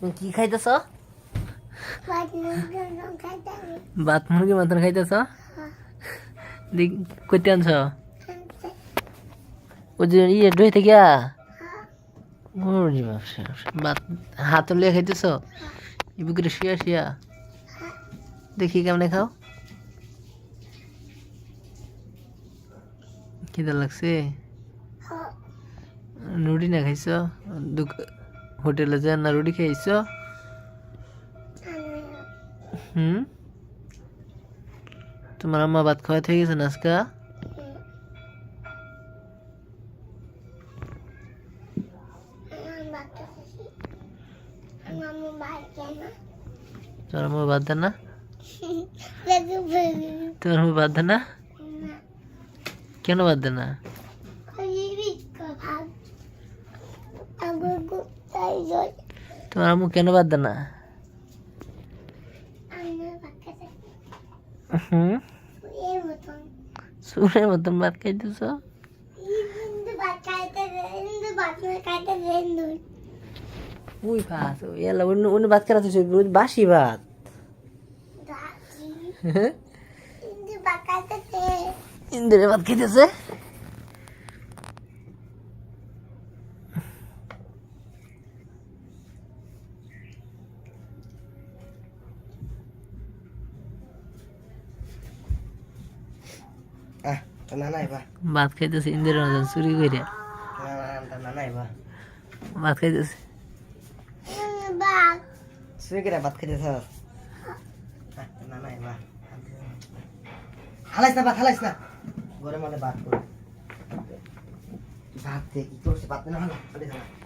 তুমি কি খাইতেছ? ভাত মুরগি মতন খাইতেছ? কইতে আনছ? ওই যে ইয়ে ডই থেকে ভাত হাত লিয়ে খাইতেছ? ইবুকে শুয়া শুয়া দেখি কেমনে খাও। খিদা লাগছে? রুটি না খাইছ? হোটেলে যা না রুটি খাইছ? তোমার আম্মা ভাত খাওয়াতে হয়ে গেছে না আজকা? তোমার আম্মা ভাত দেন না? তোমার আম্মা ভাত দেন না? কেন ভাত দেন না? তোমার আম্মু কেন ভাত দেন না? সুরের মতন ভাত খাইতেছ? ওই ভাত এলা অন্য ভাত কেন তুই বাসি ভাত? ইন্দ্রের ভাত খাইতেছে? ভাত খাইতেছে ইন্দ্রের মতন চুরি করে ভাত খাইতেছে। চুরি করে ভাত খাইতেছ? হালাইস না ভাত, হালাইস না ঘরের মধ্যে ভাত করে ভাত কি করছে ভাত না